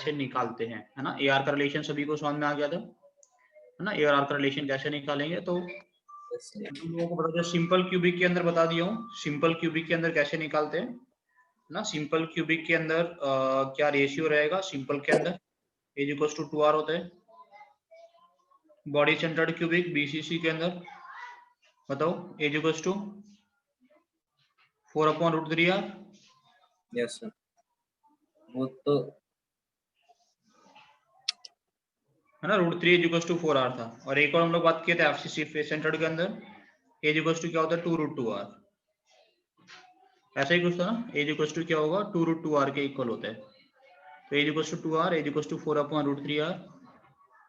कैसे निकालते हैं, है ना। AR का रिलेशन सभी को समझ में आ गया था, है ना। AR का रिलेशन कैसे निकालेंगे, तो तुम लोगों को बता दिया। सिंपल क्यूबिक के अंदर बता दिया हूँ, सिंपल क्यूबिक के अंदर कैसे निकालते हैं ना। सिंपल क्यूबिक के अंदर क्या रेशियो रहेगा, सिंपल के अंदर एज इक्वल्स टू 2R होता है। बॉडी सेंटर्ड क्यूबिक BCC के अंदर बताओ, edge equals to 4/√3R। Yes sir, वो तो है ना, √3 एज इक्वल्स टू 4R था। और एक और हम लोग बात किए थे FCC फेस सेंटर्ड के अंदर, एज इक्वल्स टू क्या होता है, 2√2R। ऐसा ही कुछ था ना, एज इक्वल्स टू क्या होगा, 2√2R के इक्वल होता है। तो edge equals to 2R, edge equals to 4/√3R,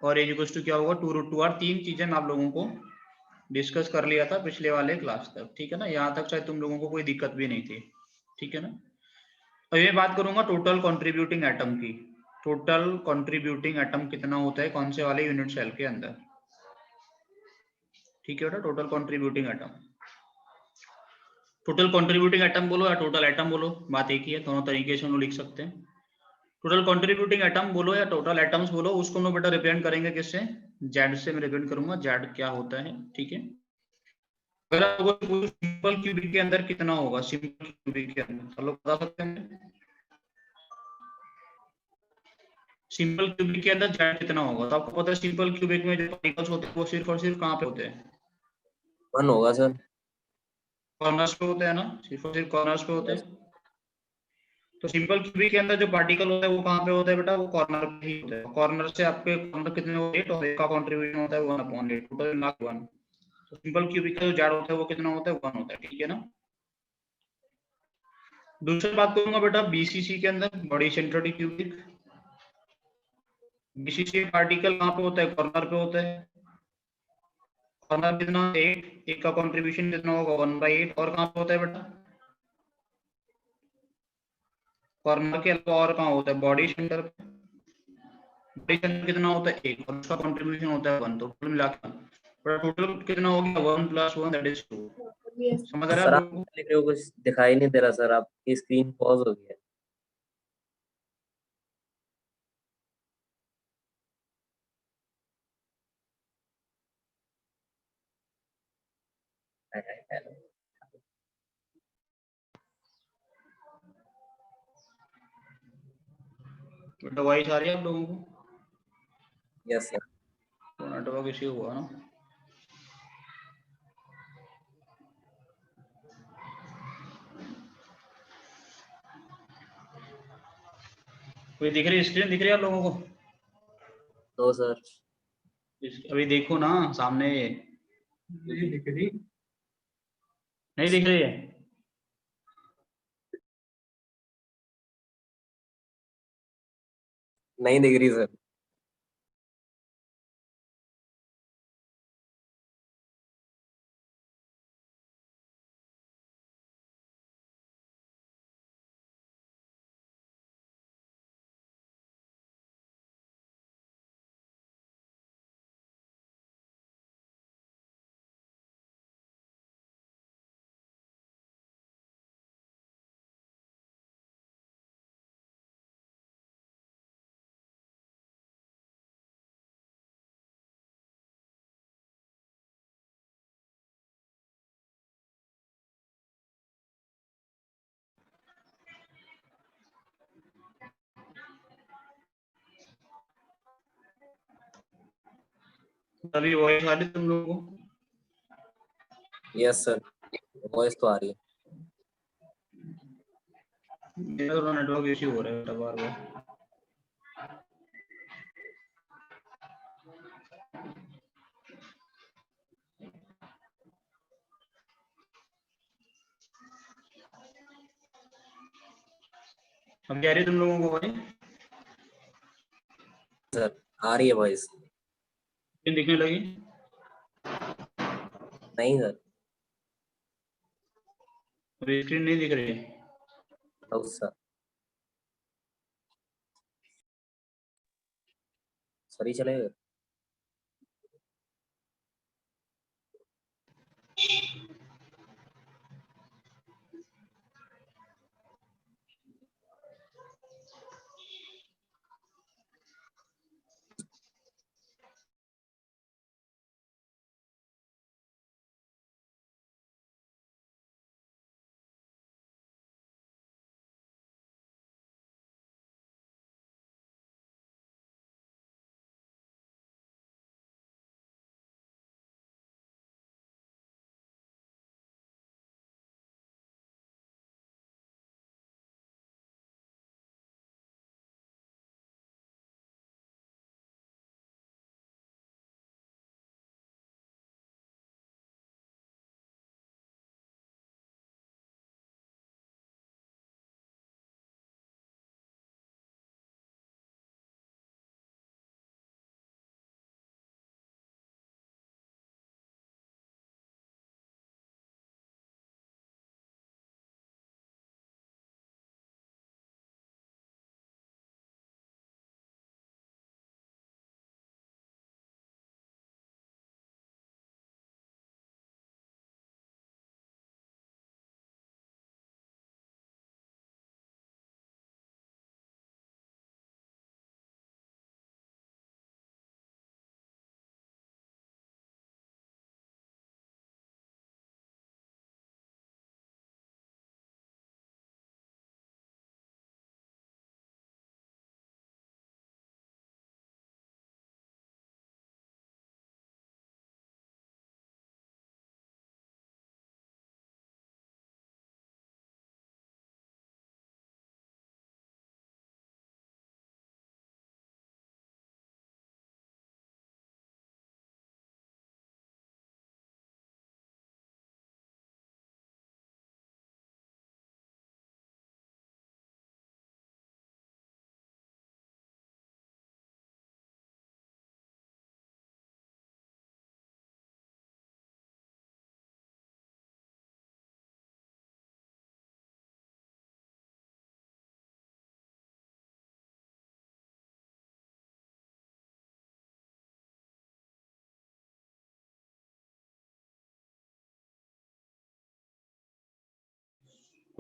और एज इक्वल्स टू क्या होगा, 2√2R। तीन चीजें मैं आप लोगों को डिस्कस कर लिया था पिछले वाले क्लास तक, ठीक है ना। यहाँ तक शायद तुम लोगों को कोई दिक्कत भी नहीं थी, ठीक है ना। अब ये बात करूंगा टोटल कंट्रीब्यूटिंग एटम की। टोटल कंट्रीब्यूटिंग एटम कितना होता है कौन से वाले यूनिट सेल के अंदर, ठीक है बेटा। Total contributing atom, total contributing atom बोलो या टोटल एटम बोलो, बात एक ही है, दोनों तरीके से हम लोग लिख सकते हैं। टोटल कंट्रीब्यूटिंग एटम बोलो या टोटल एटम्स बोलो, उसको हम लोग बेटा रिप्रेजेंट करेंगे किससे, जेड से मैं रिप्रेजेंट करूंगा। जेड क्या होता है, ठीक है। अगर आपको सिंपल क्यूबिक के अंदर कितना होगा, सिंपल क्यूबिक के अंदर सब लोग बता सकते हैं। सिंपल क्यूबिक के अंदर जेड कितना होगा, तो आपको पता है सिंपल क्यूबिक में जो पार्टिकल्स होते हैं वो सिर्फ और सिर्फ कहाँ पे होते हैं, 1 होगा सर। कॉर्नर्स पे होते हैं ना, सिर्फ और सिर्फ कॉर्नर्स पे होते हैं। तो सिंपल क्यूबिक के अंदर जो पार्टिकल होता है वो कहाँ पे होता है बेटा, वो कॉर्नर पे ही होता है। कॉर्नर से आपके कॉर्नर कितने होते हैं, 8 और एक का कंट्रीब्यूशन होता है 1/8, टोटल मिला के 1। तो सिंपल क्यूबिक का जो जेड होता है वो कितना होता है, 1 होता है, ठीक है ना। दूसरी बात करूंगा बेटा BCC के अंदर, body centred cubic. BCC particle कहाँ पे होता है, कॉर्नर पे होता है। कॉर्नर कितना, 8, एक का कंट्रीब्यूशन कितना होगा, 1/8। और कहाँ पे होता है बेटा, कॉर्नर के अलावा और कहाँ होता है, बॉडी सेंटर पे। बॉडी सेंटर कितना होता है, 1, और उसका कंट्रीब्यूशन होता है 1, तो टोटल मिला के टोटल कितना हो गया, 1 + 1 दैट इज 2। समझ आ रहा है सर आप आप लोगों को। लिख रहे हो, कुछ दिखाई नहीं दे रहा सर, आपकी स्क्रीन पॉज हो गई है। बेटा वॉइस आ रही है आप लोगों को, यस सर। तो नेटवर्क इश्यू हुआ ना। कोई दिख रही स्क्रीन, दिख रही है आप लोगों को। तो सर अभी देखो ना सामने, नहीं दिख रही, नहीं दिख रही है। नहीं दिख रही सर। अभी वॉइस आ रही तुम लोगों को। यस सर, वॉइस तो आ रही है। मेरा थोड़ा नेटवर्क इश्यू हो रहा है बेटा बार बार। अब कह रही तुम लोगों को भाई, सर आ रही है वॉइस। दिखने लगी। नहीं सर। अभी स्क्रीन नहीं दिख रही है। तो सर सर ही चलेगा।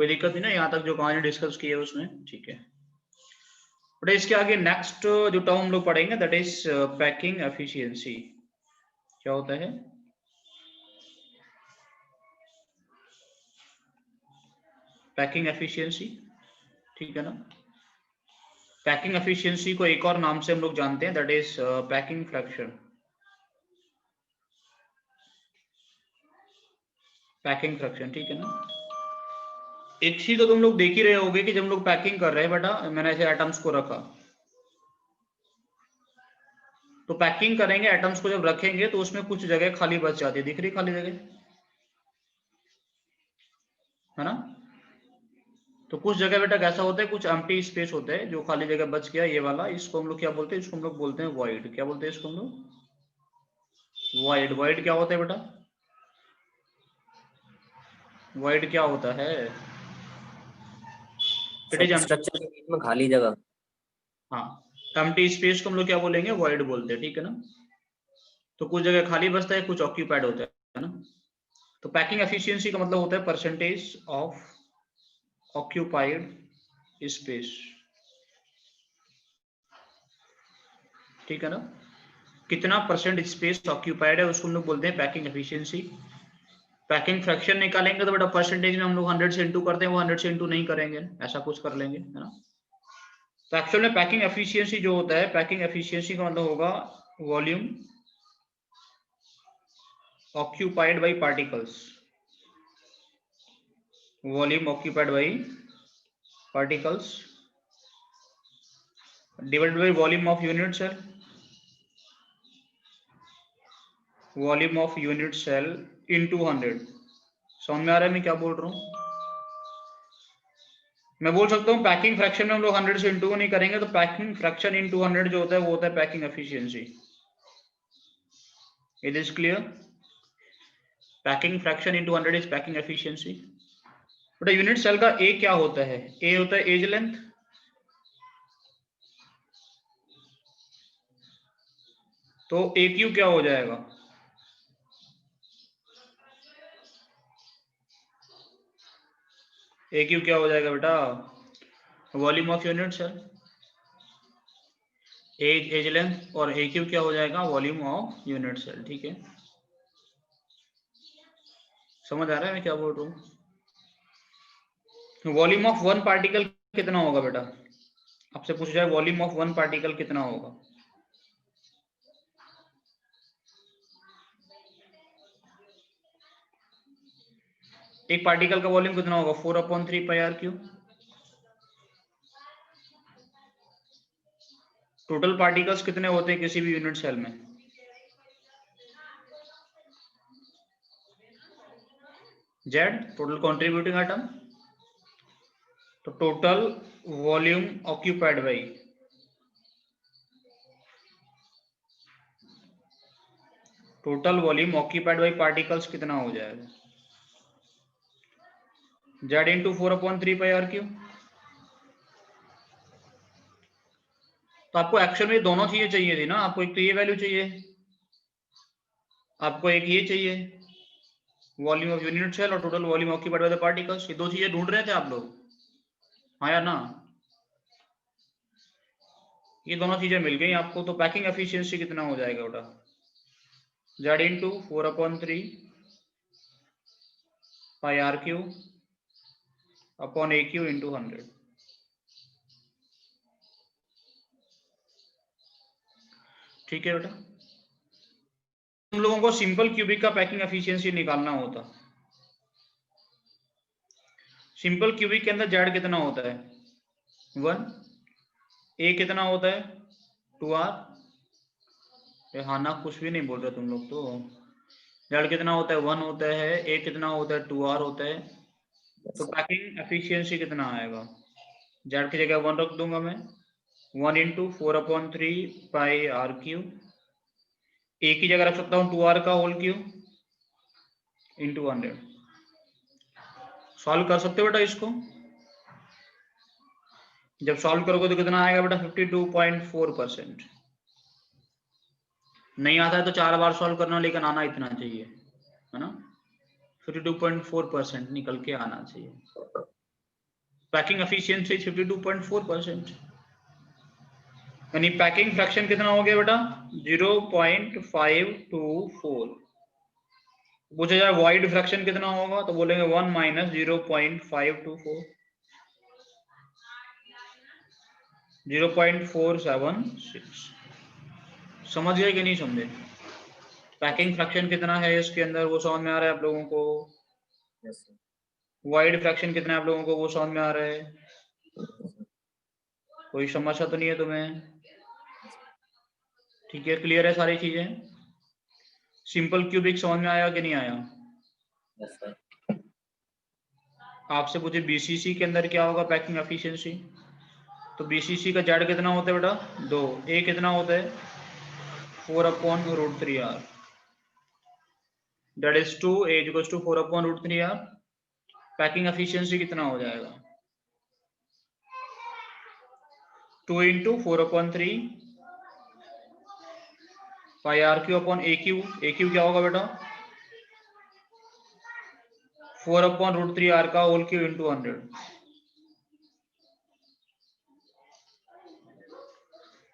कोई दिक्कत नहीं ना, यहाँ तक जो कहानी डिस्कस की है उसमें, ठीक है। बट इसके आगे नेक्स्ट जो टर्म हम लोग पढ़ेंगे दैट इज पैकिंग एफिशिएंसी। क्या होता है? पैकिंग एफिशिएंसी, ठीक है ना। पैकिंग एफिशिएंसी को एक और नाम से हम लोग जानते हैं that is packing fraction. Packing fraction, ठीक है ना। एक चीज तो तुम लोग देख ही रहे होगे कि जब हम लोग पैकिंग कर रहे हैं बेटा, मैंने ऐसे एटम्स को रखा, तो पैकिंग करेंगे एटम्स को जब रखेंगे तो उसमें कुछ जगह खाली बच जाती है, दिख रही खाली जगह, है ना। तो कुछ जगह बेटा कैसा होता है, कुछ एम्प्टी स्पेस होता है जो खाली जगह बच गया, ये वाला, इसको हम लोग क्या बोलते हैं, इसको हम लोग बोलते हैं वॉइड। क्या बोलते हैं इसको हम लोग? वॉइड। वॉइड क्या होता है बेटा? वॉइड क्या होता है? इट इज स्ट्रक्चर के बीच में खाली जगह। हाँ, एम्प्टी स्पेस को हम लोग क्या बोलेंगे, वॉइड बोलते हैं, ठीक है ना। तो कुछ जगह खाली बचता है, कुछ ऑक्यूपाइड होता है ना। तो पैकिंग एफिशिएंसी का मतलब होता है परसेंटेज ऑफ ऑक्यूपाइड स्पेस, ठीक है ना। कितना परसेंट स्पेस ऑक्यूपाइड है उसको हम लोग बोलते हैं पैकिंग एफिशिएंसी। पैकिंग फ्रैक्शन निकालेंगे तो बेटा परसेंटेज में हम लोग 100 से इंटू करते हैं, वो 100 से इंटू नहीं करेंगे, ऐसा कुछ कर लेंगे, है ना। तो एक्चुअल में पैकिंग एफिशिएंसी जो होता है, पैकिंग एफिशिएंसी का मतलब होगा volume occupied by particles, volume occupied by particles divided by volume of unit cell, volume of unit cell into 100। समझ में आ रहा है मैं क्या बोल रहा हूँ? मैं बोल सकता हूँ पैकिंग फ्रैक्शन में हम लोग 100 से इंटू नहीं करेंगे, तो पैकिंग फ्रैक्शन इनटू 100 जो होता है वो होता है packing efficiency. It is clear? Packing fraction into 100 is packing efficiency. बेटा यूनिट सेल का ए क्या होता है? ए होता है एज लेंथ, तो ए क्यू क्या हो जाएगा? ए क्यू क्या हो जाएगा बेटा? Volume of unit cell, edge length, और ए क्यू क्या हो जाएगा? वॉल्यूम ऑफ यूनिट सेल, ठीक है। समझ आ रहा है मैं क्या बोल रहा हूँ? वॉल्यूम ऑफ वन पार्टिकल कितना होगा बेटा? आपसे पूछा जाए वॉल्यूम ऑफ वन पार्टिकल कितना होगा? एक पार्टिकल का वॉल्यूम कितना होगा? 4/3 pi r cube. Total particles कितने होते हैं किसी भी यूनिट सेल में? Z, total contributing atom. तो total volume occupied by total volume occupied by particles कितना हो जाएगा? Z into 4/3 pi r cube. तो आपको एक्चुअल में दोनों चीजें चाहिए थी ना, आपको एक तो ये वैल्यू चाहिए, आपको एक ये चाहिए, वॉल्यूम ऑफ यूनिट सेल और total volume occupied by the particles. ये दो चीजें ढूंढ रहे थे आप लोग, हाँ या ना? ये दोनों चीजें मिल गई आपको, तो पैकिंग एफिशिएंसी कितना हो जाएगा बेटा? Z into 4/3 pi r cube upon a cube into 100। ठीक है बेटा। हम लोगों को सिंपल क्यूबिक का पैकिंग एफिशिएंसी निकालना होता। सिंपल क्यूबिक के अंदर जेड कितना होता है? 1। ए कितना होता है? 2r। हाँ ना, कुछ भी नहीं बोल रहे तुम लोग तो। जेड कितना होता है? 1 होता है। ए कितना होता है? 2r होता है। तो पैकिंग एफिशिएंसी कितना आएगा? जेड की जगह 1 रख दूंगा मैं, 1 इंटू 4/3 पाई आर क्यू। ए की जगह रख सकता हूँ 2r का होल क्यू इंटू 100। सॉल्व कर सकते हो बेटा इसको? जब सॉल्व करोगे तो कितना आएगा बेटा? 52.4%। नहीं आता है तो 4 बार सॉल्व करना, लेकिन आना इतना चाहिए, है ना। 52.4% निकल के आना चाहिए। Packing efficiency 52.4%। यानी पैकिंग फ्रैक्शन कितना हो गया बेटा 0.524। पूछा जाए वाइड फ्रैक्शन कितना होगा तो बोलेंगे 1 माइनस 0.524 0.476। समझ गए कि नहीं समझे? पैकिंग फ्रैक्शन कितना है इसके अंदर वो समझ में आ रहा है आप लोगों को? Yes sir. वाइड फ्रैक्शन कितना है आप लोगों को वो समझ में आ रहा है? कोई समस्या तो नहीं है तुम्हें? ठीक है, क्लियर है सारी चीजें? सिंपल क्यूबिक समझ में आया कि नहीं आया? Yes sir. आपसे पूछे बीसीसी के अंदर क्या होगा पैकिंग एफिशिएंसी, तो बीसीसी का जेड कितना होता है बेटा 2, ए कितना होता है 4/√3r, that is 2, a equals to 4/√3r। Packing efficiency कितना हो जाएगा 2 × 4/3 पाई r/AQ। AQ क्या होगा बेटा 4/√3r का होल क्यूब इंटू 100।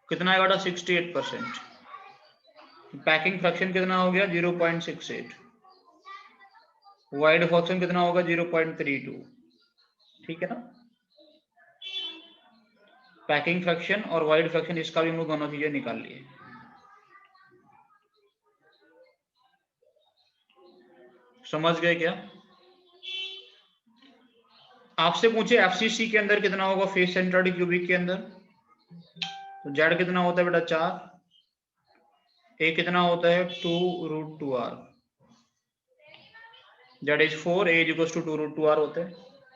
कितना है बेटा 68%। पैकिंग फ्रैक्शन कितना हो गया 0.68। वाइड फ्रैक्शन कितना होगा 0.32। ठीक है ना? पैकिंग फ्रैक्शन और वाइड फ्रैक्शन इसका भी हम लोग दोनों चीजें निकाल लिए। समझ गए क्या? आपसे पूछे एफसीसी के अंदर कितना होगा फेस सेंटर्ड क्यूबिक के अंदर, तो जेड कितना होता है बेटा 4, ए कितना होता है 2√2r, Z is 4, a equals to 2√2r होते हैं।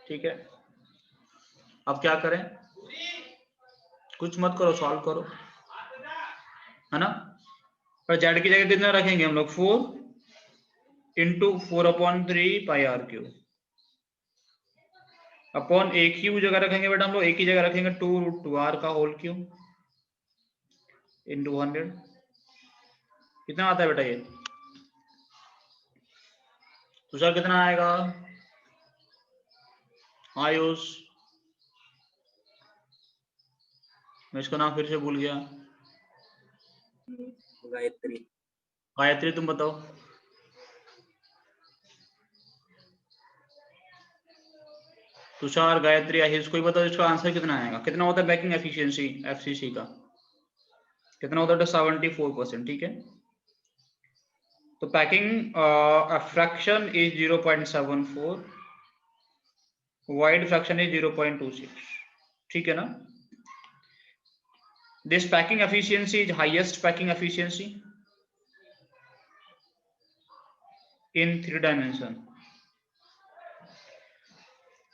ठीक है, अब क्या करें, कुछ मत करो, सॉल्व करो, है ना? पर जेड की जगह कितना रखेंगे हम लोग 4 × 4/3 पाई r/3 अपॉन ए क्यू जगह रखेंगे बेटा हम लोग, एक ही जगह रखेंगे 2√2r का होल क्यूब इंटू 100। कितना आता है बेटा ये तुषार, कितना आएगा आयुष? मैं इसका नाम फिर से भूल गया। गायत्री। गायत्री तुम बताओ। तुषार, गायत्री, आयुष, कोई बताओ इसका आंसर कितना आएगा? कितना होता है पैकिंग एफिशिएंसी एफसीसी का? कितना होता है 74%। ठीक है, तो packing fraction is 0.74, wide fraction is 0.26। ठीक है ना? This packing efficiency is highest packing efficiency in 3 dimension.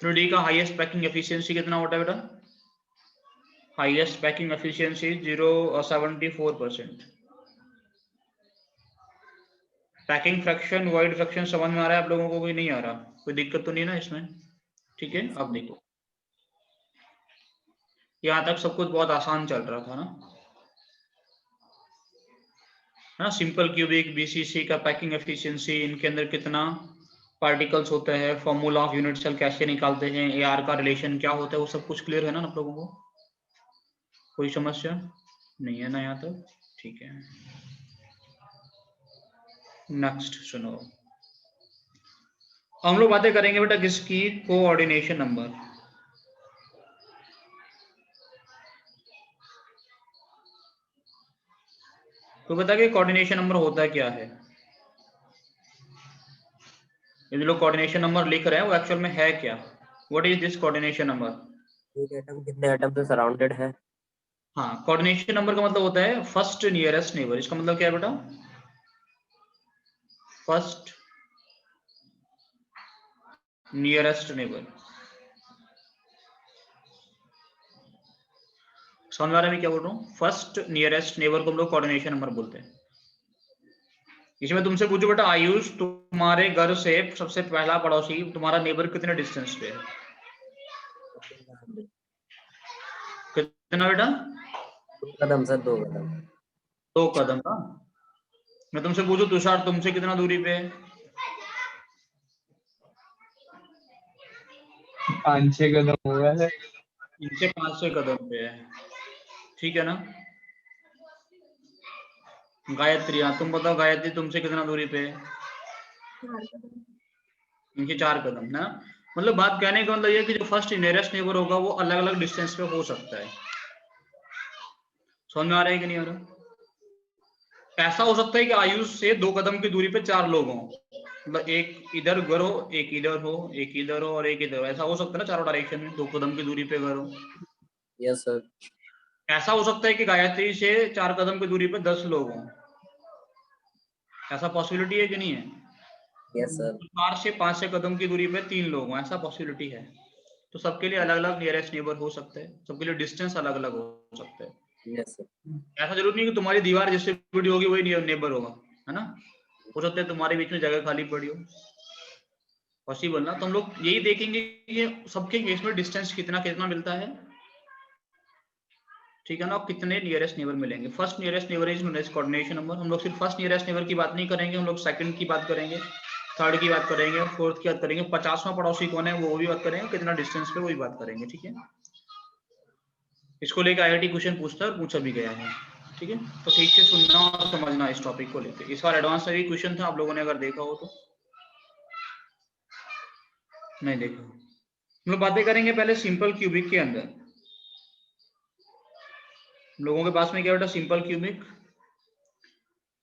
3D का हाईएस्ट पैकिंग एफिशिएंसी कितना होता है बेटा? Highest packing efficiency 74%। Packing fraction wide fraction समझ में आ रहा है आप लोगों को? कोई नहीं आ रहा? कोई दिक्कत तो नहीं ना इसमें? ठीक है, अब देखो यहाँ तक सब कुछ बहुत आसान चल रहा था ना, है ना? सिंपल क्यूबिक, बीसीसी का पैकिंग एफिशिएंसी, इनके अंदर कितना पार्टिकल्स होते हैं, फॉर्मूला ऑफ यूनिट सेल कैसे निकालते हैं, एआर का रिलेशन क्या होता है, वो सब कुछ क्लियर है ना आप लोगों को? कोई समस्या नहीं है ना यहाँ तक? ठीक है, नेक्स्ट सुनो, हम लोग बातें करेंगे बेटा किसकी? Coordination number. तो बता के कोऑर्डिनेशन नंबर होता क्या है? ये जो लोग कोऑर्डिनेशन नंबर लिख रहे हैं वो एक्चुअल में है क्या? What is this coordination number? एक एटम कितने एटम से सराउंडेड है? हाँ, कोऑर्डिनेशन नंबर का मतलब होता है फर्स्ट नियरेस्ट नेबर। इसका मतलब क्या है बेटा? First nearest neighbour. समझ आ रहा है मैं क्या बोल रहा हूँ? फर्स्ट नियरेस्ट नेबर को हम लोग कोऑर्डिनेशन नंबर बोलते हैं। इसमें तुमसे पूछो बेटा आयुष, तुम्हारे घर से सबसे पहला पड़ोसी तुम्हारा नेबर कितने डिस्टेंस पे है? कितना बेटा? 2 कदम सर, 2 कदम। 2 कदम का। मैं तुमसे पूछू तुषार तुमसे कितना दूरी पे है? 5-6 कदम होगा है। इनसे 5-6 कदम पे है, ठीक है ना। गायत्री, हाँ तुम बताओ गायत्री, तुमसे कितना दूरी पे है? 4 कदम। इनके 4 कदम ना। मतलब बात कहने का मतलब ये कि जो फर्स्ट नियरेस्ट नेबर होगा वो अलग अलग डिस्टेंस पे हो सकता है। समझ में आ रहा है कि नहीं आ रहा? ऐसा हो सकता है कि आयुष से 2 कदम की दूरी पे 4 लोग हों, मतलब एक इधर घर हो, एक इधर हो, एक इधर हो और एक इधर हो। ऐसा हो सकता है ना, चारों डायरेक्शन में 2 कदम की दूरी पे घर हो। Yes sir. ऐसा हो सकता है कि गायत्री से 4 कदम की दूरी पे 10 लोग हों। ऐसा पॉसिबिलिटी है कि नहीं है? Yes sir. 4 से 5 कदम की दूरी पे 3 लोग हों, ऐसा पॉसिबिलिटी है। तो सबके लिए अलग अलग नियरेस्ट नेबर हो सकते हैं, सबके लिए डिस्टेंस अलग अलग हो सकते हैं। Yes sir. ऐसा जरूरी नहीं कि तुम्हारी दीवार जिससे बड़ी होगी वही नेबर होगा, है ना। हो सकता है तुम्हारे बीच में जगह खाली पड़ी हो, पॉसिबल ना। तो हम लोग यही देखेंगे कि सबके केस में डिस्टेंस कितना कितना मिलता है, ठीक है ना, और कितने नियरेस्ट नेबर मिलेंगे। First nearest neighbour is known as coordination number. हम लोग सिर्फ फर्स्ट नियरेस्ट नेबर की बात नहीं करेंगे, हम लोग सेकंड की बात करेंगे, थर्ड की बात करेंगे, फोर्थ की बात करेंगे, 50वां पड़ोसी कौन है वो भी बात करेंगे, कितना डिस्टेंस पे वो भी बात करेंगे, ठीक है। इसको लेकर IIT क्वेश्चन पूछता है और पूछा भी गया है, ठीक है। तो ठीक से सुनना और समझना इस टॉपिक को लेकर। इस बार एडवांस में भी क्वेश्चन था, आप लोगों ने अगर देखा हो तो। नहीं देखा, हम लोग बातें करेंगे पहले सिंपल क्यूबिक के अंदर। लोगों के पास में क्या बेटा, सिंपल क्यूबिक।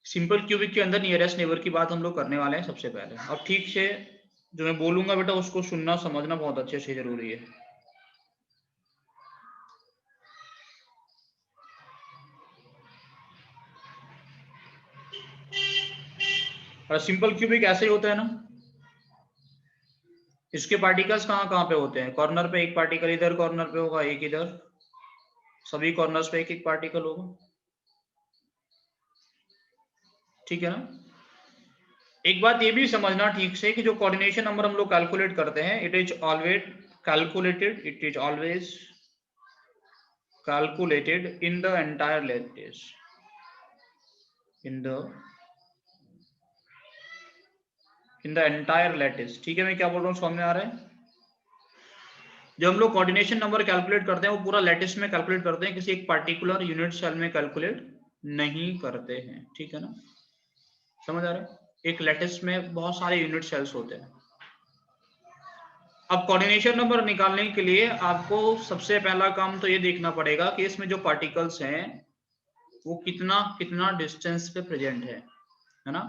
सिंपल क्यूबिक के अंदर नियरेस्ट नेबर की बात हम लोग करने वाले हैं सबसे पहले। अब ठीक से जो मैं बोलूंगा बेटा उसको सुनना समझना बहुत अच्छे से जरूरी है। और सिंपल क्यूबिक ऐसे ही होता है ना, इसके पार्टिकल्स कहाँ कहाँ पे होते हैं? कॉर्नर पे एक पार्टिकल इधर कॉर्नर पे होगा, एक इधर, सभी कॉर्नर्स पे एक एक पार्टिकल होगा, ठीक है ना। एक बात ये भी समझना ठीक से कि जो कोऑर्डिनेशन नंबर हम लोग कैलकुलेट करते हैं, it is always calculated, it is always calculated in the entire lattice, in the entire lattice, ठीक है। मैं क्या बोल रहा हूँ समझ में आ रहा है? जब हम लोग कोऑर्डिनेशन नंबर कैलकुलेट करते हैं वो पूरा लैटिस में कैलकुलेट करते हैं, किसी एक पर्टिकुलर यूनिट सेल में कैलकुलेट नहीं करते हैं, ठीक है ना। समझ आ रहा है? एक लैटिस में बहुत सारे यूनिट सेल्स होते हैं। अब कोऑर्डिनेशन नंबर निकालने के लिए आपको सबसे पहला काम तो ये देखना पड़ेगा कि इसमें जो पार्टिकल्स हैं वो कितना कितना डिस्टेंस पे प्रेजेंट है ना।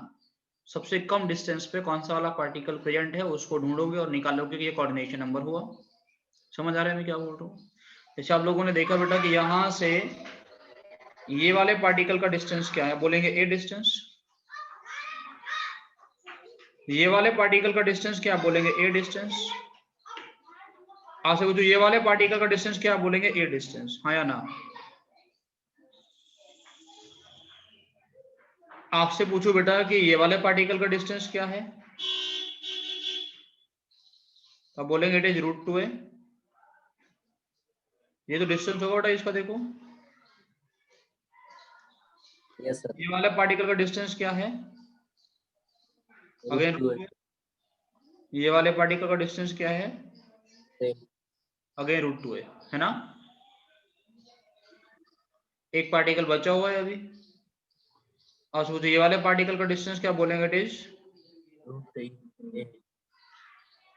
सबसे कम डिस्टेंस पे कौन सा वाला पार्टिकल प्रेजेंट है उसको ढूंढोगे और निकालोगे कि ये कोऑर्डिनेशन नंबर हुआ। समझ आ रहा है मैं क्या बोल रहा हूँ? जैसे आप लोगों ने देखा बेटा कि यहां से ये वाले पार्टिकल का डिस्टेंस क्या है, बोलेंगे ए डिस्टेंस। ये वाले पार्टिकल का डिस्टेंस क्या बोलेंगे, ए डिस्टेंस। आपसे पूछो ये वाले पार्टिकल का डिस्टेंस क्या बोलेंगे, ए डिस्टेंस, हाँ या ना। आपसे पूछो बेटा कि ये वाले पार्टिकल का डिस्टेंस क्या है, अब बोलेंगे इट इज √2a। ये तो डिस्टेंस होगा बेटा इसका, देखो यस सर। ये वाले पार्टिकल का डिस्टेंस क्या है, अगेन √2a। ये वाले पार्टिकल का डिस्टेंस क्या है, सेम। अगेन √2a, है ना। एक पार्टिकल बचा हुआ है अभी, और सोचो ये वाले पार्टिकल का डिस्टेंस क्या बोलेंगे, इट इज √3a।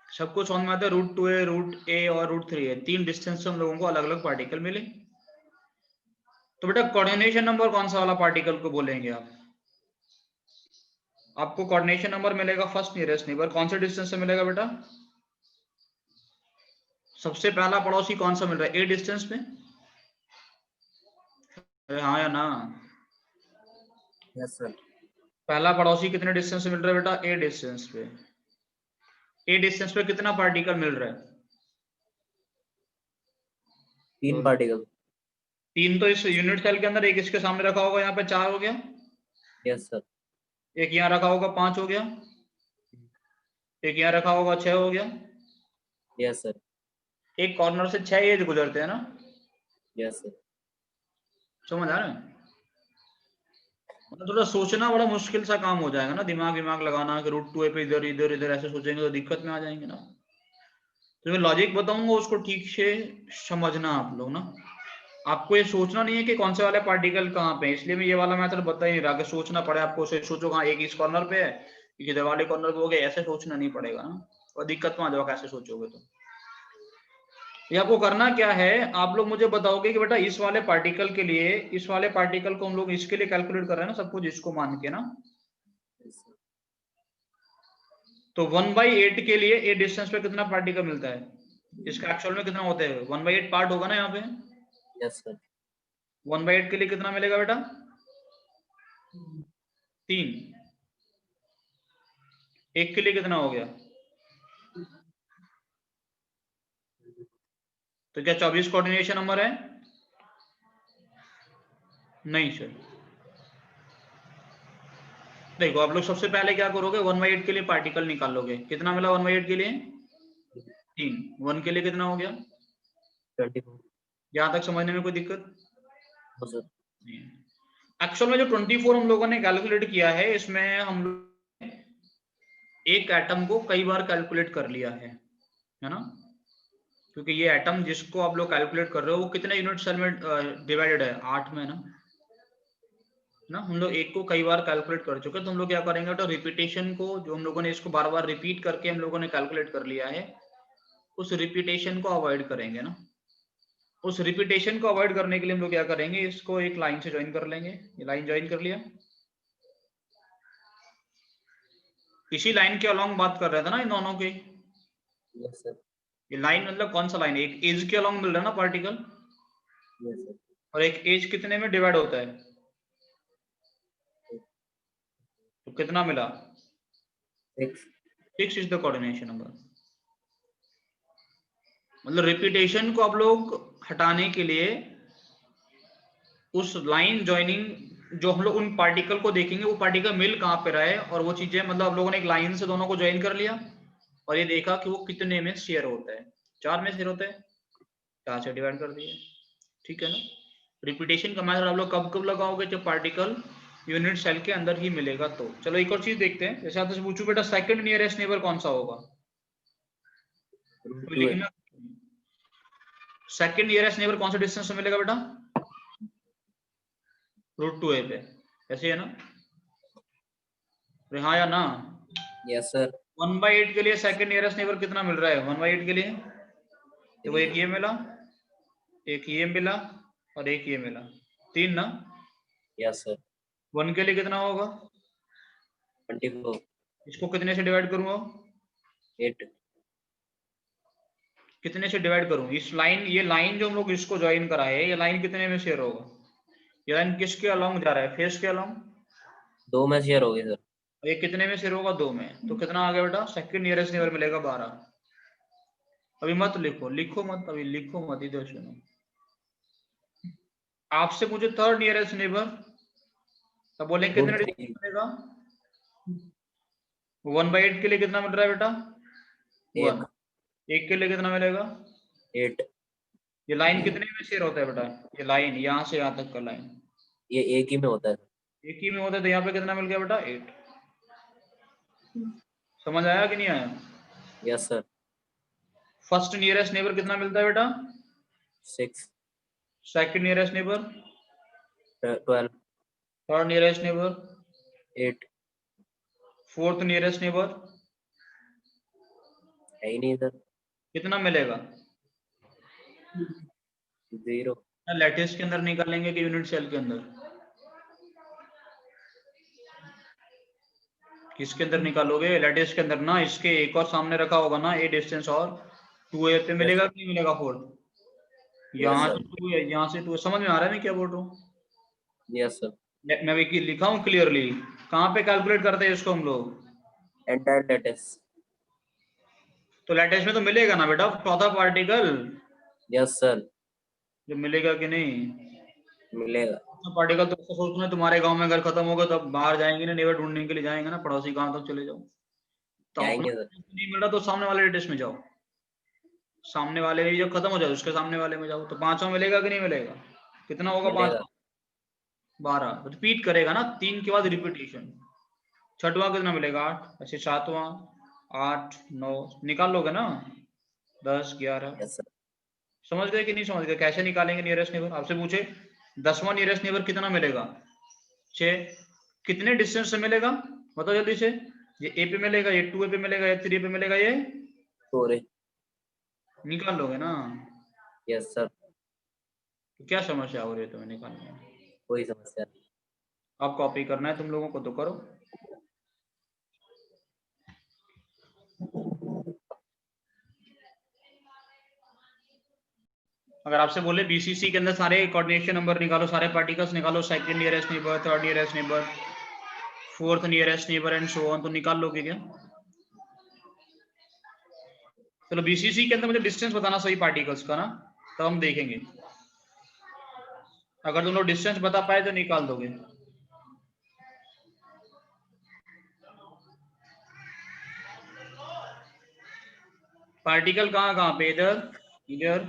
सब कुछ समझ में आता है। √2a, √a और √3a, 3 डिस्टेंस से हम लोगों को अलग अलग पार्टिकल मिले। तो बेटा कोऑर्डिनेशन नंबर कौन सा वाला पार्टिकल को बोलेंगे आप? आपको कोऑर्डिनेशन नंबर मिलेगा फर्स्ट नियरेस्ट नेबर, कौन से डिस्टेंस से मिलेगा बेटा? सबसे पहला पड़ोसी कौन सा मिल रहा है, ए डिस्टेंस पे, अरे हाँ या ना। Yes sir. पहला पड़ोसी कितने डिस्टेंस से मिल रहा है बेटा, ए डिस्टेंस पे। ए डिस्टेंस पे कितना पार्टिकल मिल रहा है? 3 पार्टिकल। 3 तो इस यूनिट सेल के अंदर, एक इसके सामने रखा होगा, यहाँ पे 4 हो गया, यस सर। एक यहाँ रखा होगा 5 हो गया, एक यहाँ रखा होगा 6 हो गया। Yes sir. एक कॉर्नर से 6 एज गुजरते हैं ना। Yes sir. समझ आ रहा है? मतलब थोड़ा सोचना बड़ा मुश्किल सा काम हो जाएगा ना, दिमाग लगाना कि √2a पे इधर इधर इधर ऐसे सोचेंगे तो दिक्कत में आ जाएंगे ना। तो मैं लॉजिक बताऊंगा उसको ठीक से समझना आप लोग ना। आपको ये सोचना नहीं है कि कौन से वाले पार्टिकल कहाँ पे है, इसलिए मैं ये वाला मेथड बता ही नहीं रहा कि सोचना पड़े आपको। सोचो कहाँ एक इस कॉर्नर पे है, एक इधर वाले कॉर्नर पे हो गया, ऐसे सोचना नहीं पड़ेगा ना, और दिक्कत में आ जाओ कैसे सोचोगे। तो ये आपको करना क्या है, आप लोग मुझे बताओगे कि बेटा इस वाले पार्टिकल के लिए, इस वाले पार्टिकल को हम लोग इसके लिए कैलकुलेट कर रहे हैं ना सब कुछ इसको मान के ना। तो 1/8 के लिए ए डिस्टेंस पे कितना पार्टिकल मिलता है, इसका एक्चुअल में कितना होता है, 1/8 पार्ट होगा ना यहाँ पे। Yes sir. 1/8 के लिए कितना मिलेगा बेटा, 3। एक के लिए कितना हो गया, तो क्या 24 कोऑर्डिनेशन नंबर है, नहीं सर। देखो आप लोग सबसे पहले क्या करोगे, 1/8 के लिए पार्टिकल निकालोगे, कितना मिला 1/8 के लिए, 3। 1 के लिए कितना हो गया, 24। यहां तक समझने में कोई दिक्कत हाँ सर। नहीं है। एक्चुअल में जो 24 हम लोगों ने कैलकुलेट किया है, इसमें हम लोग एक एटम को कई बार कैलकुलेट कर लिया है ना, क्योंकि ये एटम जिसको आप लोग कैलकुलेट कर रहे हो वो कितने यूनिट सेल में डिवाइडेड है, 8 में ना हम लोग एक को कई बार कैलकुलेट कर चुके हैं। तो हम लोग क्या करेंगे, तो रिपीटेशन को, जो हम लोगों ने इसको बार बार रिपीट करके हम लोगों ने कैलकुलेट कर लिया है, उस रिपीटेशन को अवॉइड करेंगे ना। उस रिपीटेशन को अवॉइड करने के लिए हम लोग क्या करेंगे, इसको एक लाइन से ज्वाइन कर लेंगे। ये लाइन ज्वाइन कर लिया, इसी लाइन के अलोंग बात कर रहे थे ना इन दोनों के। Yes sir. ये लाइन मतलब कौन सा लाइन है, एक एज के अलोंग मिल रहा है ना पार्टिकल, यस सर। और एक एज कितने में डिवाइड होता है, तो कितना मिला, 6। 6 इज द कोऑर्डिनेशन नंबर। मतलब रिपीटेशन को आप लोग हटाने के लिए उस लाइन ज्वाइनिंग, जो हम लोग उन पार्टिकल को देखेंगे वो पार्टिकल मिल कहाँ पे रहा है, और वो चीजें मतलब आप लोगों ने एक लाइन से दोनों को ज्वाइन कर लिया और ये देखा कि वो कितने में शेयर होता है, 4 में शेयर होता है, 4 से डिवाइड कर दिए, ठीक है ना। रिपीटेशन का मेथड आप लोग कब कब लगाओगे, जब पार्टिकल यूनिट सेल के अंदर ही मिलेगा तो। चलो एक और चीज देखते हैं, जैसे आपसे पूछूं बेटा सेकंड नियरेस्ट नेबर कौन सा होगा, तो √2 है। लिखना, सेकंड नियरेस्ट नेबर कौन सा डिस्टेंस में मिलेगा बेटा, √2a पे, ऐसे है ना, हाँ या ना। Yes sir. 1/8 के लिए सेकंड नियरेस्ट नेबर कितना मिल रहा है, 1/8 के लिए, तो एक ये मिला, एक ये मिला, और एक ये मिला, 3 ना। Yes sir. 1 के लिए कितना होगा, 24। इसको कितने से डिवाइड करूंगा, 8। कितने से डिवाइड करूं, इस लाइन, ये लाइन जो हम लोग इसको ज्वाइन कराए है, ये लाइन कितने में शेयर होगा, ये लाइन किसके अलोंग जा रहा है, फेस के अलोंग, 2 में शेयर हो गए सर। और ये कितने में शेयर होगा, 2 में, तो कितना आ गया बेटा, सेकंड नियरेस्ट नेबर मिलेगा 12। अभी मत लिखो, लिखो मत, अभी लिखो मत, इधर सुनो। आपसे मुझे थर्ड नियरेस्ट नेबर, तो बोले कितने √3। डिस्टेंस मिलेगा, 1/8 के लिए कितना मिल रहा है बेटा, 1। 1। एक के लिए कितना मिलेगा, 8। ये लाइन कितने में शेयर होता है बेटा, ये लाइन यहाँ से यहाँ तक का लाइन ये एक ही में होता है सर। एक ही में होता है, तो यहाँ पे कितना मिल गया बेटा, 8। समझ आया कि नहीं आया। Yes sir. First nearest neighbour कितना मिलता है बेटा, 6। Second nearest neighbour, 12। Third nearest neighbour, 8। Fourth nearest neighbour, है ही नहीं सर। कितना मिलेगा, 0। लैटिस के अंदर निकालेंगे कि यूनिट सेल के अंदर, किसके अंदर निकालोगे, लैटिस के अंदर ना, इसके एक और सामने रखा होगा ना ए डिस्टेंस, और 2a पे मिलेगा कि नहीं मिलेगा फोर्थ, यस यहाँ सर। से 2 है, यहाँ से 2, समझ में आ रहा है मैं क्या बोल रहा हूँ। Yes sir. मैं भी लिखा हूँ क्लियरली, कहाँ पे कैलकुलेट करते हैं इसको हम लोग, एंटायर लेटेस। तो लैटिस में तो मिलेगा ना बेटा चौथा पार्टिकल, यस सर। जो मिलेगा कि नहीं, मिलेगा। पार्टिकल तो ऐसा सोचना है, तुम्हारे गांव में घर खत्म होगा तब बाहर जाएंगे ना, नेबर ढूंढने के लिए जाएंगे ना, पड़ोसी गांव तक चले जाओ, तो अपना जाएंगे सर। नहीं मिल रहा तो सामने वाले लेटेस्ट में जाओ, सामने वाले में जब खत्म हो जाए उसके सामने वाले में जाओ, तो 5वां मिलेगा कि नहीं मिलेगा, कितना होगा मिलेगा। 5वां, 12। रिपीट करेगा ना, 3 के बाद रिपीटेशन, छठवां कितना मिलेगा, 8, ऐसे 7वां, 8, 9 निकाल लोगे ना, 10 11 यस सर। समझ गए कि नहीं समझ गए? कैसे निकालेंगे नियरेस्ट नेबर? आपसे पूछे 10वां नियरेस्ट नेबर कितना मिलेगा? 6। कितने डिस्टेंस से मिलेगा बताओ जल्दी से। ये ए पे मिलेगा, ये 2 पे मिलेगा, ये 3 पे मिलेगा, ये 4 निकाल लोगे ना? Yes sir. तो क्या समस्या हो रही है तुम्हें निकालने में? कोई समस्या नहीं। अब कॉपी करना है तुम लोगों को तो करो। अगर आपसे बोले बीसीसी के अंदर सारे कोऑर्डिनेशन नंबर निकालो, सारे पार्टिकल्स निकालो, second nearest neighbour, third nearest neighbour, fourth nearest neighbour and so on, तो निकाल लोगे क्या? चलो बीसीसी के अंदर मुझे डिस्टेंस बताना सही पार्टिकल्स का ना, तो हम देखेंगे। अगर तुम लोग डिस्टेंस बता पाए तो निकाल दोगे। पार्टिकल कहाँ कहाँ पे? इधर, इधर,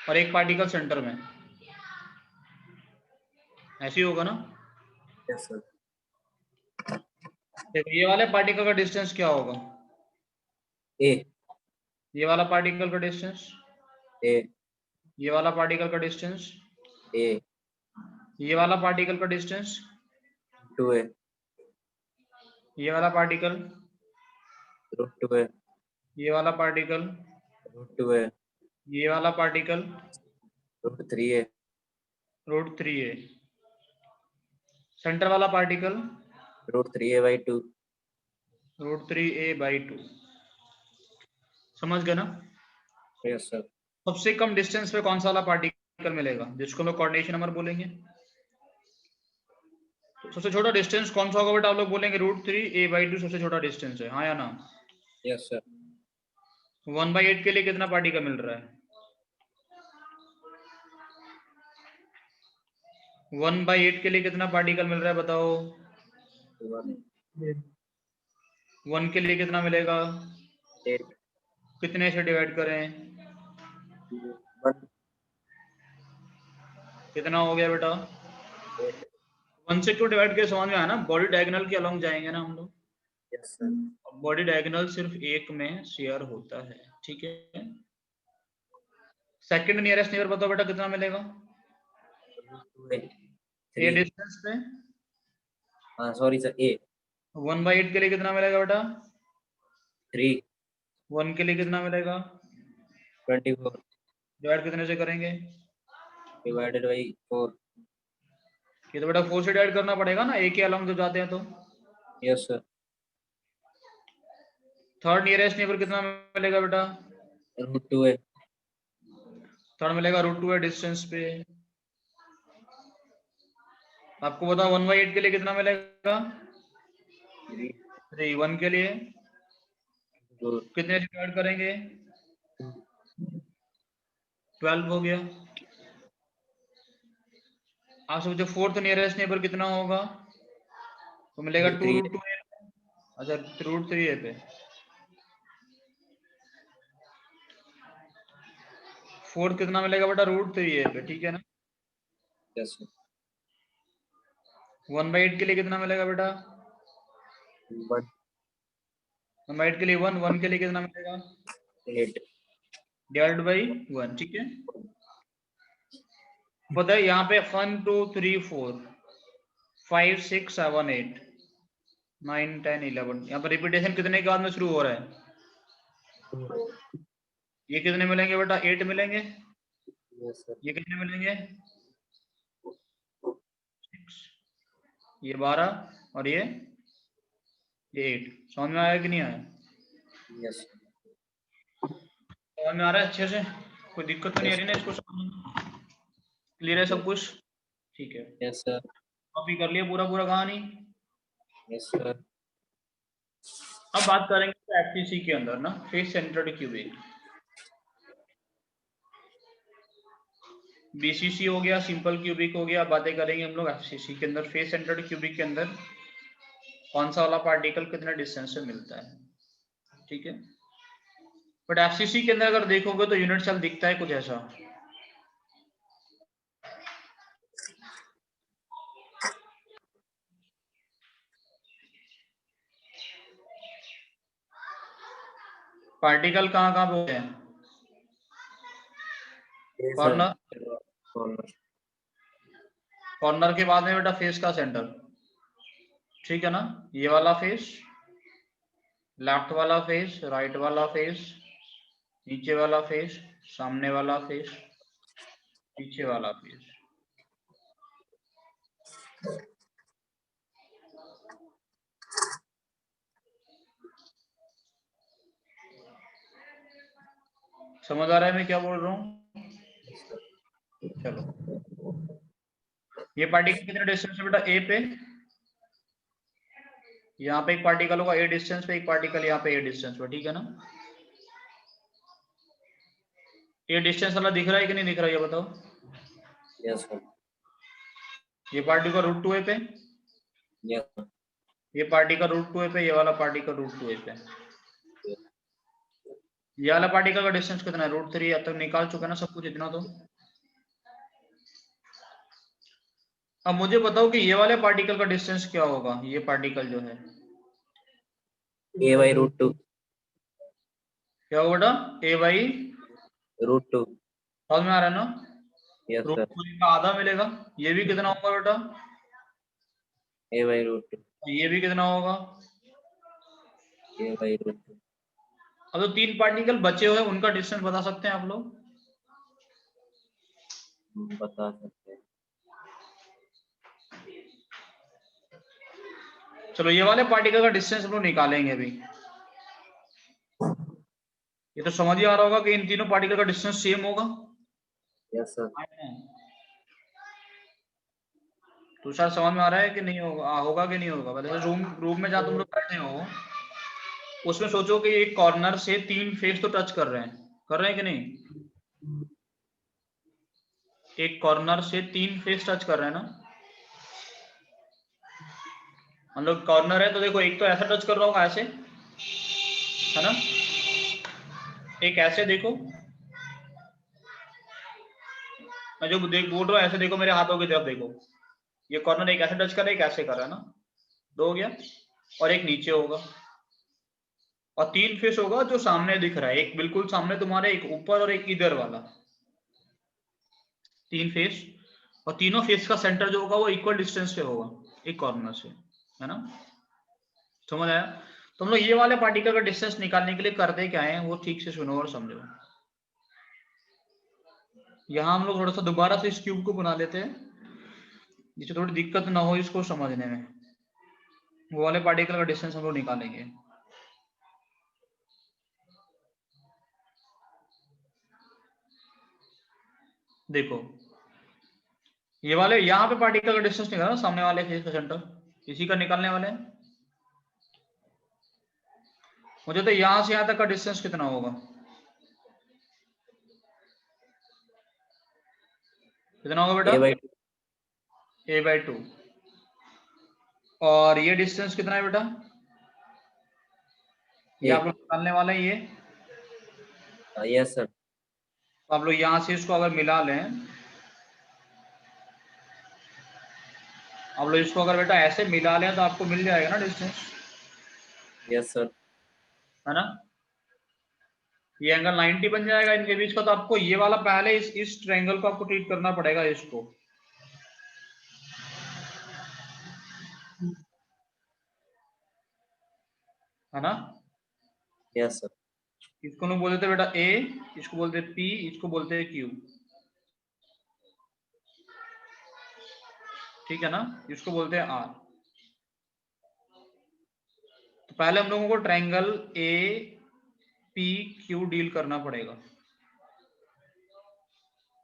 और एक पार्टिकल सेंटर में, ऐसे ही होगा ना? Yes sir. देखो ये वाले पार्टिकल का डिस्टेंस क्या होगा? ए ये वाला पार्टिकल का डिस्टेंस, ए ये वाला पार्टिकल का डिस्टेंस, ए ये वाला पार्टिकल का डिस्टेंस, 2 ये वाला पार्टिकल, √2 ये वाला पार्टिकल, √2 ये वाला पार्टिकल, √3 √3a, सेंटर वाला पार्टिकल, √3a/2 √3a/2। समझ गए ना? Yes sir. सबसे कम डिस्टेंस पे कौन सा वाला पार्टिकल मिलेगा, जिसको हम लोग कोऑर्डिनेशन नंबर बोलेंगे? तो सबसे छोटा डिस्टेंस कौन सा होगा बेटा? आप लोग बोलेंगे √3a/2 सबसे छोटा डिस्टेंस है, हाँ या ना? Yes sir. 1/8 के लिए कितना पार्टिकल मिल रहा है? 1/8 के लिए कितना पार्टिकल मिल रहा है बताओ? 1 के लिए कितना मिलेगा? 8 कितने से डिवाइड करें? 1 कितना हो गया बेटा? 8 1 से क्यों डिवाइड किया समझ में आया ना? बॉडी डायगोनल के अलोंग जाएंगे ना हम लोग। Yes sir. बॉडी डायगोनल सिर्फ एक में शेयर होता है, ठीक है। सेकंड नियरेस्ट नेबर बताओ बेटा कितना मिलेगा? √2a ए 3 डिस्टेंस पे हाँ सॉरी सर। ए 1/8 के लिए कितना मिलेगा बेटा? 3 1 के लिए कितना मिलेगा? 24 डिवाइड कितने से करेंगे? /4 ये तो बेटा 4 से डिवाइड करना पड़ेगा ना, ए के अलोंग जब जाते हैं तो। Yes sir. Third nearest neighbour कितना मिलेगा बेटा? √2a थर्ड मिलेगा √2 डिस्टेंस पे। आपको बताओ 1/8 के लिए कितना मिलेगा? 3। 1 के लिए 2 कितने से डिवाइड करेंगे? 12 हो गया। आपसे मुझे फोर्थ नियरेस्ट नेबर कितना होगा? तो मिलेगा 2 √2। अच्छा √3 पे फोर्थ कितना मिलेगा बेटा? √3 पे, ठीक है ना। Yes sir. 1/8 के लिए कितना मिलेगा बेटा? 1 1/8 के लिए 1, 1 के लिए कितना मिलेगा? 8 डिवाइड बाई 1, ठीक है। बताइए यहाँ पे 1 2 3 4 5 6 7 8 9 10 11, यहाँ पर रिपीटेशन कितने के बाद में शुरू हो रहा है? ये कितने मिलेंगे बेटा? 8 मिलेंगे। Yes sir. ये कितने मिलेंगे? 6, ये 12 और ये 8। समझ में आया कि नहीं आया? यस समझ में आ रहा है अच्छे से? कोई दिक्कत तो नहीं आ रही ना इसको समझने में? क्लियर है सब कुछ? ठीक है। Yes sir. कॉपी कर लिया पूरा पूरा कहानी। Yes sir. अब बात करेंगे एफसीसी के अंदर ना, फेस सेंटर्ड क्यूबिक। बीसीसी हो गया, सिंपल क्यूबिक हो गया। बातें करेंगे हम लोग एफसीसी के अंदर, फेस सेंटर्ड क्यूबिक के अंदर कौन सा वाला पार्टिकल कितने डिस्टेंस से मिलता है, ठीक है। बट एफसीसी के अंदर अगर देखोगे तो यूनिट सेल दिखता है कुछ ऐसा। पार्टिकल कहाँ कहाँ पे होते हैं? ये सर कॉर्नर, कॉर्नर। कॉर्नर के बाद में बेटा फेस का सेंटर, ठीक है ना। ये वाला फेस, लेफ्ट वाला फेस, राइट वाला फेस, नीचे वाला फेस, सामने वाला फेस, पीछे वाला फेस। समझ आ रहा है मैं क्या बोल रहा हूँ? चलो, ये पार्टिकल कितने डिस्टेंस पे बेटा? ए पे, यहाँ पे एक पार्टिकल होगा ए डिस्टेंस पे, एक पार्टिकल यहाँ पे ए डिस्टेंस पे, ठीक है ना। ये डिस्टेंस वाला दिख रहा है कि नहीं दिख रहा है ये बताओ? Yes sir. ये पार्टिकल रूट 2a पे, यस सर। ये पार्टिकल रूट 2a पे, ये वाला पार्टिकल रूट 2a पे। ये वाला पार्टिकल का डिस्टेंस कितना है? रूट 3। अब तक निकाल चुका ना सब कुछ इतना तो। अब मुझे बताओ कि ये वाले पार्टिकल का डिस्टेंस क्या होगा? ये पार्टिकल जो है ए बाई रूट 2। क्या होगा बेटा? ए बाई रूट 2। समझ में आ रहा है ना? Yes root sir. 2 का आधा मिलेगा। ये भी कितना होगा बेटा? ए बाई रूट 2। ये भी कितना होगा? ए बाई रूट 2। अब तो 3 पार्टिकल बचे हुए हैं, उनका डिस्टेंस बता सकते हैं आप लोग? बता सकते हैं। चलो, ये वाले पार्टिकल का डिस्टेंस हम लोग निकालेंगे अभी। ये तो समझ ही आ रहा होगा कि इन तीनों पार्टिकल का डिस्टेंस सेम होगा। Yes sir. तो शायद समझ में आ रहा है कि नहीं होगा? होगा कि नहीं होगा? पहले रूम रूम में जहाँ तुम लोग बैठे हो उसमें सोचो कि एक कॉर्नर से 3 फेस तो टच कर रहे हैं कि नहीं? एक कॉर्नर से 3 फेस टच कर रहे हैं ना। हम लोग कॉर्नर है तो देखो, एक तो ऐसा टच कर रहा होगा ऐसे, है ना। एक ऐसे देखो, मैं जो बोल रहा हूँ ऐसे देखो, मेरे हाथों की तरफ देखो। ये कॉर्नर एक ऐसे टच कर रहा है, एक ऐसे कर रहा है ना। 2 हो गया। और एक नीचे होगा, और 3 फेस होगा जो सामने दिख रहा है। एक बिल्कुल सामने तुम्हारे, एक ऊपर और एक इधर वाला। 3 फेस, और तीनों फेस का सेंटर जो होगा वो इक्वल डिस्टेंस पे होगा एक कॉर्नर से, है ना। समझ आया? तो हम लोग ये वाले पार्टिकल का डिस्टेंस निकालने के लिए करते क्या है वो ठीक से सुनो और समझो। यहाँ हम लोग थोड़ा सा दोबारा से इस क्यूब को बना लेते हैं, जिससे थोड़ी दिक्कत ना हो इसको समझने में। वो वाले पार्टिकल का डिस्टेंस हम लोग निकालेंगे। देखो, ये वाले यहाँ पे पार्टिकल का डिस्टेंस निकालना, सामने वाले फेस का सेंटर इसी का निकालने वाले हैं। मुझे तो यहाँ से यहाँ तक का डिस्टेंस कितना होगा? कितना होगा बेटा? ए बाई 2। और ये डिस्टेंस कितना है बेटा? ये आप लोग निकालने वाले हैं ये। Yes sir. तो आप लोग यहाँ से इसको अगर मिला लें, आप लोग इसको अगर बेटा ऐसे मिला लें तो आपको मिल जाएगा ना डिस्टेंस, यस सर। है ना। ये एंगल 90 बन जाएगा इनके बीच का। तो आपको ये वाला पहले इस ट्रायंगल को आपको ट्रीट करना पड़ेगा, इसको, है ना। Yes sir. इसको लोग बोलते थे बेटा ए, इसको बोलते पी, इसको बोलते हैं क्यू, ठीक है ना। इसको बोलते हैं आर। तो पहले हम लोगों को triangle A P Q deal करना पड़ेगा।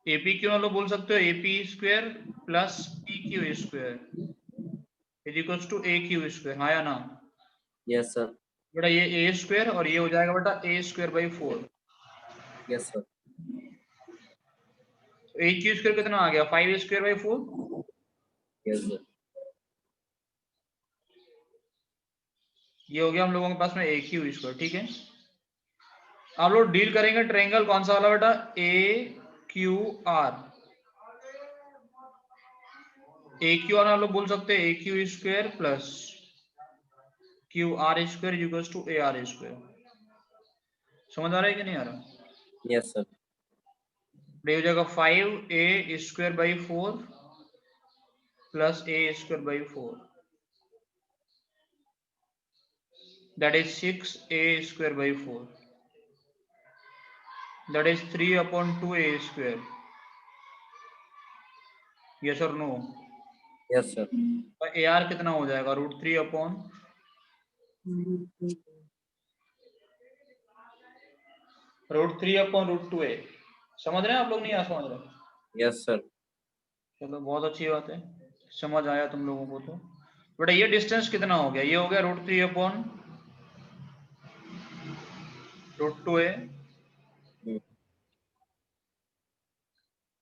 एपी क्यू लोग बोल सकते हो AP square plus P Q square is equal to A Q square, हाँ या ना। Yes sir. बेटा ये ए स्क्वायर और ये हो जाएगा बेटा a square by 4। Yes sir. A Q square कितना आ गया? 5 स्क्वायर बाई 4। Yes sir. ये हो गया हम लोगों के पास में ए क्यू स्क्वायर, ठीक है। आप लोग डील करेंगे ट्रायंगल कौन सा वाला बेटा? A Q R. A Q R आप लोग बोल सकते हैं A Q square plus Q R square equal to A R square. समझ आ रहा है कि नहीं आ रहा? Yes sir. ये हो जाएगा 5a² / 4 plus a²/4, that is 6a²/4, that is 3/2a². yes or no? Yes sir. AR कितना हो जाएगा? √3/√2a. समझ रहे हैं आप लोग? नहीं समझ रहे? Yes sir. चलो बहुत अच्छी बात है, समझ आया तुम लोगों को तो। बेटा ये डिस्टेंस कितना हो गया? ये हो गया √3/√2a,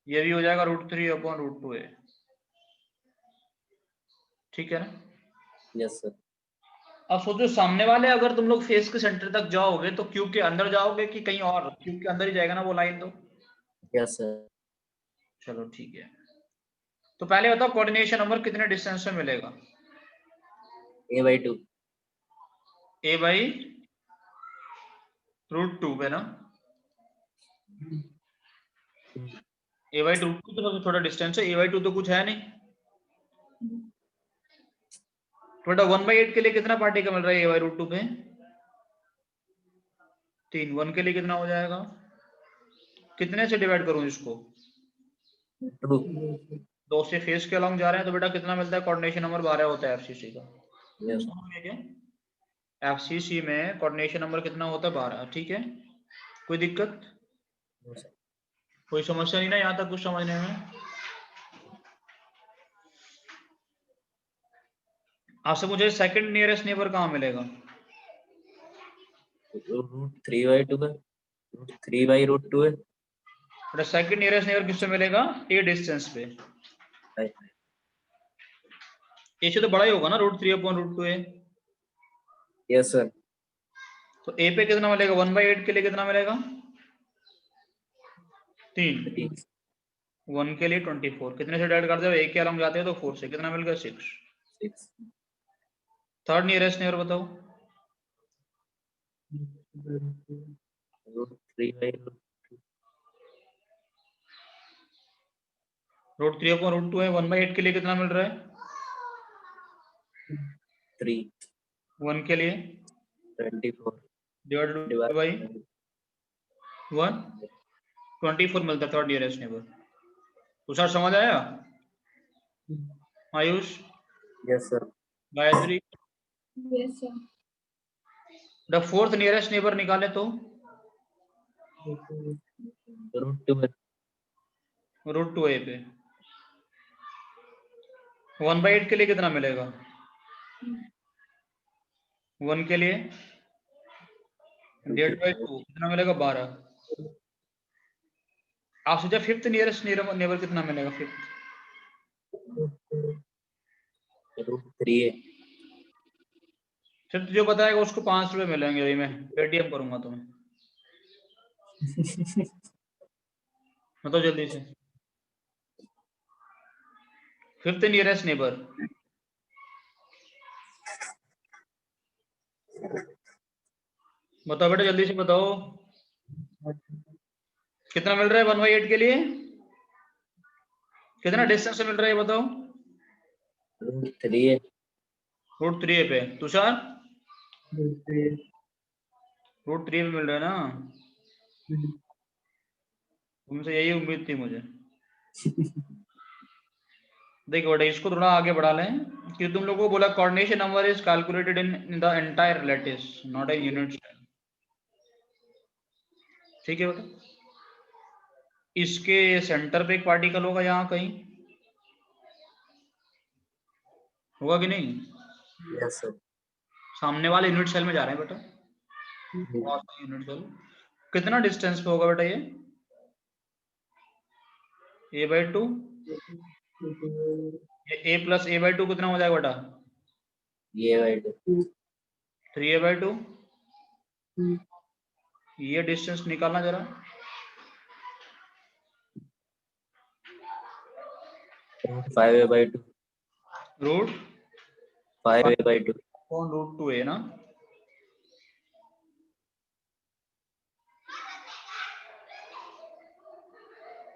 ये भी हो जाएगा √3/√2a, ठीक है ना? Yes sir. अब सोचो सामने वाले, अगर तुम लोग फेस के सेंटर तक जाओगे तो क्यूब के अंदर जाओगे कि कहीं और? क्यूब के अंदर ही जाएगा ना वो लाइन तो। Yes sir. चलो ठीक है, तो पहले बताओ कोऑर्डिनेशन नंबर कितने डिस्टेंस में मिलेगा? a/2। a/√2 पे ना? a/√2 तो सबसे छोटा डिस्टेंस है, a/2 तो कुछ है नहीं। बेटा 1/8 के लिए कितना पार्टी का मिल रहा है a/√2 पे? 3। 1 के लिए कितना हो जाएगा? कितने से डिवाइड करूं इसको? 2। 2 से फेस के अलॉन्ग जा रहे हैं तो बेटा कितना मिलता है? कोऑर्डिनेशन नंबर 12 होता है FCC का। यस। समझ गए क्या? FCC में कोऑर्डिनेशन नंबर कितना होता है? 12। ठीक है, कोई दिक्कत? कोई समस्या नहीं ना यहाँ तक कुछ समझने में? आपसे मुझे सेकंड नियरेस्ट नेबर कहाँ मिलेगा? √3/2 है। √3/√2 है। बेटा सेकंड नियरेस्ट नेबर किससे मिलेगा? ए डिस्टेंस पे। ए से तो बड़ा ही होगा ना √3/√2a। Yes sir. तो ए पे कितना मिलेगा? 1/8 के लिए कितना मिलेगा? 3। 1 के लिए 24। कितने से डिवाइड करते हो? एक के अलॉन्ग जाते हो तो 4 से। कितना मिल गया? 6। 6। थर्ड नियरेस्ट नेबर बताओ। √3/√2। √3/√2 है। 1/8 के लिए कितना मिल रहा है? 3। 1 के लिए 24 डिवाइड बाई 1, 24 मिलता है थर्ड नियरेस्ट नेबर। तुषार समझ आया? Ayush, yes sir. Gayatri, Yes, sir. The fourth nearest neighbour निकाले तो √2 है। √2a पे 1/8 के लिए कितना मिलेगा? 1 के लिए डिवाइड बाई 2 कितना मिलेगा? 12। आप सोचा फिफ्थ नियरेस्ट नेबर कितना मिलेगा? √3 है। फिफ्थ जो बताएगा उसको 5 रुपए मिलेंगे। अभी मैं पेटीएम करूंगा तुम्हें, बताओ जल्दी से। फिफ्थ नियरेस्ट नेबर बताओ बेटा, जल्दी से बताओ कितना मिल रहा है 1/8 के लिए? कितना डिस्टेंस से मिल रहा है ये बताओ? √3 है। √3 पे। तुषार √3 पे मिल रहा है ना? तुमसे यही उम्मीद थी मुझे। देखो बेटा इसको थोड़ा आगे बढ़ा लें कि तुम लोगों को बोला coordination number is calculated in the entire lattice not in unit cell. ठीक है बेटा, इसके सेंटर पे एक पार्टिकल होगा यहाँ कहीं, होगा कि नहीं? Yes sir. सामने वाले यूनिट सेल में जा रहे हैं बेटा, यूनिट सेल। कितना डिस्टेंस पे होगा बेटा ये? a/2। ये a प्लस a/2 कितना हो जाएगा बेटा? a/2। 3a/2। ये डिस्टेंस निकालना जरा। √5a/2। Root 5a/2। √2a ना?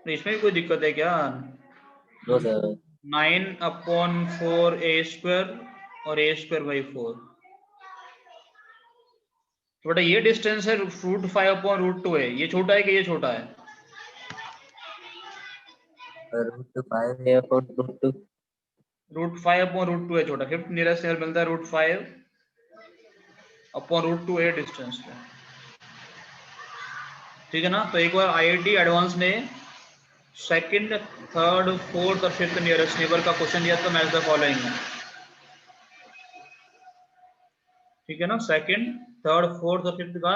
तो इसमें भी कोई दिक्कत है क्या? No sir. 9/4 a² और a²/4। तो बेटा ये डिस्टेंस है √5/√2 है, ये छोटा है कि ये छोटा है? √5 है अपॉन √2। √5/√2 है छोटा। फिफ्थ नियरेस्ट नेबर मिलता है √5/√2 है डिस्टेंस पे। ठीक है ना? तो एक बार IIT एडवांस ने सेकंड, थर्ड, फोर्थ और फिफ्थ नियरेस्ट नेबर का क्वेश्चन दिया था, मैच द फॉलोइंग में। ठीक है ना? सेकंड, थर्ड, फोर्थ और फिफ्थ का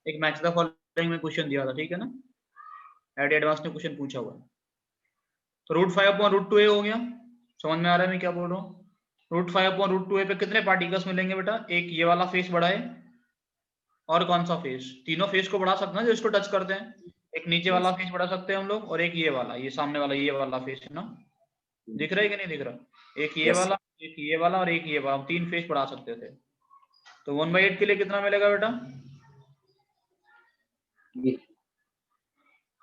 एक मैच द फॉलोइंग में क्वेश्चन दिया था। ठीक है ना? IIT एडवांस ने क्वेश्चन पूछा हुआ है। तो √5/√2a हो गया। समझ में आ रहा है मैं क्या बोल रहा हूँ? √5/√2a पे कितने पार्टिकल्स मिलेंगे बेटा? एक ये वाला फेस बड़ा है, और कौन सा फेस? तीनों फेस को बढ़ा सकते हैं जो इसको टच करते हैं। एक नीचे वाला फेस बढ़ा सकते हैं हम लोग, और एक ये वाला, ये सामने वाला, ये वाला फेस है ना। दिख रहा है कि नहीं दिख रहा? एक ये वाला, एक ये वाला और एक ये वाला, तीन फेस बढ़ा सकते थे। तो 1/8 के लिए कितना मिलेगा बेटा?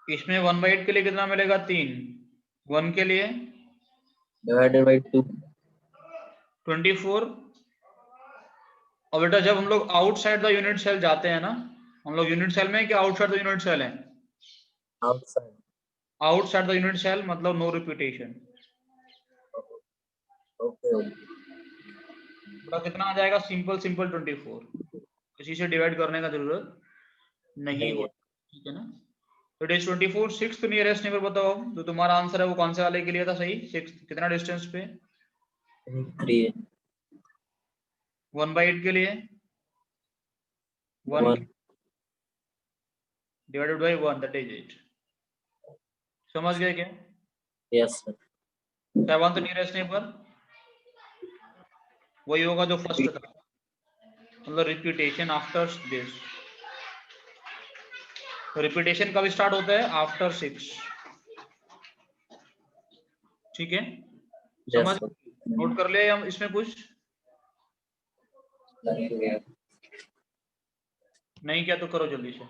इसमें 1/8 के लिए कितना मिलेगा? 3। 1 के लिए डिवाइडेड बाय 2 24। और बेटा जब हम लोग आउटसाइड द यूनिट सेल जाते हैं ना, हम लोग यूनिट सेल में है कि आउटसाइड द यूनिट सेल है? Outside. Outside the unit cell मतलब नो रिपीटेशन। ओके। बेटा कितना आ जाएगा? सिंपल 24। किसी से डिवाइड करने का जरूरत नहीं हो। ठीक है ना? तो it is 24। Sixth nearest neighbour बताओ, जो तुम्हारा आंसर है वो कौन से वाले के लिए था सही? सिक्स्थ कितना डिस्टेंस पे? 3 1/8 के लिए 1 1 divided by 1, that is it. समझ गए क्या? Yes sir. Seventh nearest neighbour वही होगा जो फर्स्ट था, मतलब रिपीटेशन आफ्टर दिस। तो रिपीटेशन कब स्टार्ट होता है? आफ्टर 6। ठीक है? समझ? नोट कर लिया हम इसमें कुछ नहीं? क्या तो करो जल्दी से।